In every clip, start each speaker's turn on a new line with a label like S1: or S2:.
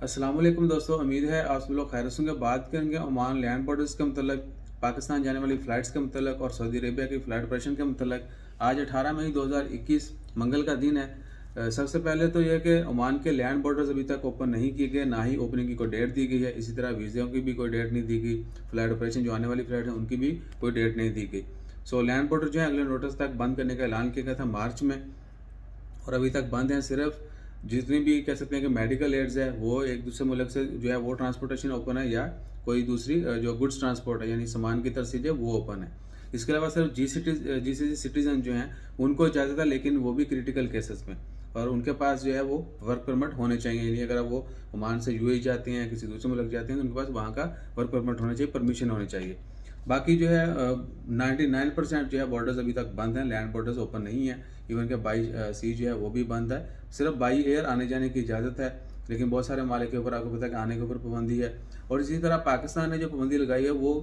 S1: अस्सलाम वालेकुम दोस्तों, उम्मीद है आप सब लोग खैरियत से होंगे। बात करेंगे ओमान लैंड बॉर्डर्स के मतलब, पाकिस्तान जाने वाली फ़्लाइट्स के मतलब और सऊदी अरेबिया की फ़्लाइट ऑपरेशन के मतलब। आज 18 मई 2021 मंगल का दिन है। सबसे पहले तो यह कि ओमान के लैंड बॉर्डर्स अभी तक ओपन नहीं किए गए, ना ही ओपनिंग की कोई डेट दी गई है। इसी तरह वीज़ों की भी कोई डेट नहीं दी गई। फ़्लाइट ऑपरेशन जो आने वाली फ़्लाइट है उनकी भी कोई डेट नहीं दी गई। सो लैंड बॉर्डर जो है अगले नोटिस तक बंद करने का ऐलान किया गया था मार्च में, और अभी तक बंद हैं। सिर्फ जितनी भी कह सकते हैं कि मेडिकल एड्स है वो एक दूसरे मुल्क से जो है वो ट्रांसपोर्टेशन ओपन है, या कोई दूसरी जो गुड्स ट्रांसपोर्ट है यानी सामान की तरह है वो ओपन है। इसके अलावा सिर्फ जीसीसी सिटीजन जो हैं उनको इजाज़त है, लेकिन वो भी क्रिटिकल केसेस में, और उनके पास जो है वो वर्क परमिट होने चाहिए। यानी अगर वो ओमान से यूएई जाते हैं, किसी दूसरे मुल्क जाते हैं, तो उनके पास वहाँ का वर्क परमिट होना चाहिए, परमिशन होनी चाहिए। बाकी जो है 99% जो है बॉर्डर्स अभी तक बंद हैं, लैंड बॉर्डर्स ओपन नहीं है। इवन के बाई सी जो है वो भी बंद है। सिर्फ बाई एयर आने जाने की इजाज़त है, लेकिन बहुत सारे मामले के ऊपर आपको पता है कि आने के ऊपर पाबंदी है। और इसी तरह पाकिस्तान ने जो पाबंदी लगाई है वो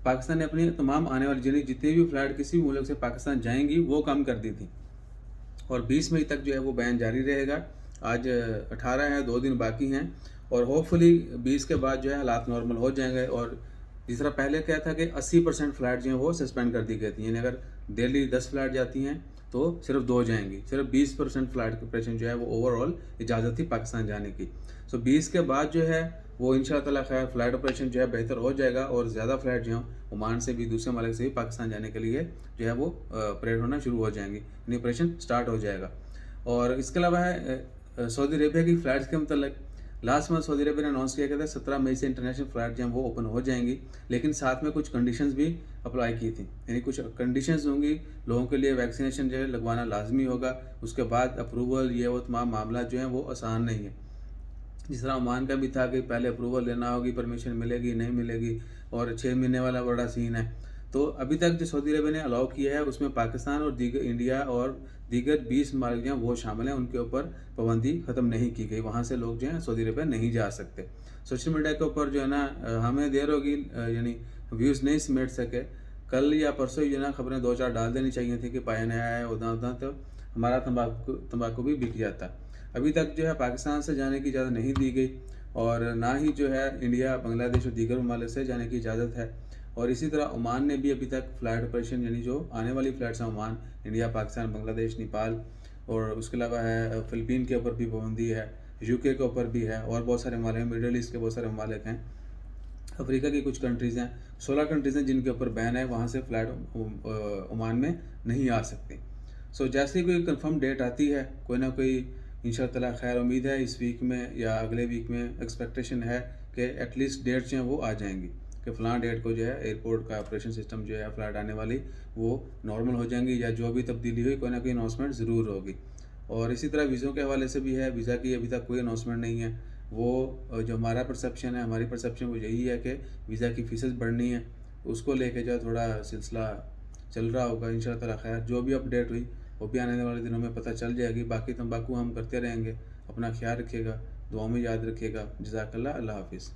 S1: पाकिस्तान ने अपनी तमाम आने वाली जितनी भी फ्लाइट किसी भी मुल्क से पाकिस्तान जाएंगी वो कम कर दी थी, और 20 मई तक जो है वो बैन जारी रहेगा। आज 18 है, 2 दिन बाकी हैं, और होपफुली 20 के बाद जो है हालात नॉर्मल हो जाएंगे। और जिस तरह पहले क्या था कि 80% फ़्लाइट जो हैं वो सस्पेंड कर दी गई थी, यानी अगर डेली 10 फ़्लाइट जाती हैं तो सिर्फ 2 जाएंगी। सिर्फ 20% फ़्लाइट ऑपरेशन जो है वो ओवरऑल इजाज़त थी पाकिस्तान जाने की। सो 20 के बाद जो है वो इंशाअल्लाह खैर फ़्लाइट ऑपरेशन जो है बेहतर हो जाएगा, और ज़्यादा फ़्लाइट जो हैं ओमान से भी दूसरे मुल्क से भी पाकिस्तान जाने के लिए जो है वो ऑपरेट होना शुरू हो जाएंगी, यानी ऑपरेशन स्टार्ट हो जाएगा। और इसके अलावा है सऊदी अरेबिया की फ़्लाइट्स के मतलब, लास्ट मंथ सऊदी अरेबिया ने अनाउंस किया गया था 17 मई से इंटरनेशनल फ़्लाइट जो हैं वो ओपन हो जाएंगी, लेकिन साथ में कुछ कंडीशंस भी अप्लाई की थी। यानी कुछ कंडीशंस होंगी, लोगों के लिए वैक्सीनेशन जो है लगवाना लाजमी होगा, उसके बाद अप्रूवल ये वो तमाम मामला जो हैं वो आसान नहीं है। जिस तरह ओमान का भी था कि पहले अप्रूवल लेना होगी, परमिशन मिलेगी नहीं मिलेगी, और 6 महीने वाला बड़ा सीन है। तो अभी तक जो सऊदी अरब ने अलाउ किया है उसमें पाकिस्तान और दीगर इंडिया और दीगर 20 ममालिक जो हैं वो शामिल हैं, उनके ऊपर पाबंदी ख़त्म नहीं की गई। वहाँ से लोग जो हैं सऊदी अरब नहीं जा सकते। सोशल मीडिया के ऊपर जो है ना हमें देर होगी, यानी व्यूज़ नहीं समेट सके। कल या परसों ही जो है ना खबरें 2-4 डाल देनी चाहिए थी कि पायन आया है उदा उदा, तो हमारा तंबाकू भी बिक जाता। अभी तक जो है पाकिस्तान से जाने की इजाज़त नहीं दी गई, और ना ही जो है इंडिया, बांग्लादेश और दीगर ममालिक से जाने की इजाज़त है। और इसी तरह ओमान ने भी अभी तक फ़्लाइट ऑपरेशन, यानी जो आने वाली फ़्लाइट्स हैं ओमान, इंडिया, पाकिस्तान, बांग्लादेश, नेपाल, और उसके अलावा है फ़िलिपीन के ऊपर भी पाबंदी है, यूके के ऊपर भी है, और बहुत सारे ममालिक हैं, मिडल ईस्ट के बहुत सारे ममालिक हैं, अफ्रीका की कुछ कंट्रीज़ हैं, 16 कंट्रीज़ हैं जिनके ऊपर बैन है, वहाँ से फ़्लाइट ओमान में नहीं आ सकती। सो जैसे ही कोई कंफर्म डेट आती है, कोई ना कोई इंशाअल्लाह खैर, उम्मीद है इस वीक में या अगले वीक में, एक्सपेक्टेशन है कि एटलीस्ट डेट जो है वो आ जाएंगी कि फ़लाँ डेट को जो है एयरपोर्ट का ऑपरेशन सिस्टम जो है फ़्लाइट आने वाली वो नॉर्मल हो जाएंगी, या जो भी तब्दीली हुई कोई ना कोई अनाउंसमेंट ज़रूर होगी। और इसी तरह वीज़ों के हवाले से भी है, वीज़ा की अभी तक कोई अनाउंसमेंट नहीं है। वो जो हमारा परसेप्शन है, हमारी परसेप्शन वो यही है कि वीज़ा की फ़ीसेस बढ़नी है, उसको लेके जो है थोड़ा सिलसिला चल रहा होगा। इंशाअल्लाह खैर जो भी अपडेट हुई वो भी आने वाले दिनों में पता चल जाएगी। बाकी तंबाकू हम करते रहेंगे। अपना ख्याल रखिएगा, दुआ में याद रखिएगा। जज़ाकल्लाह, अल्लाह हाफ़िज़।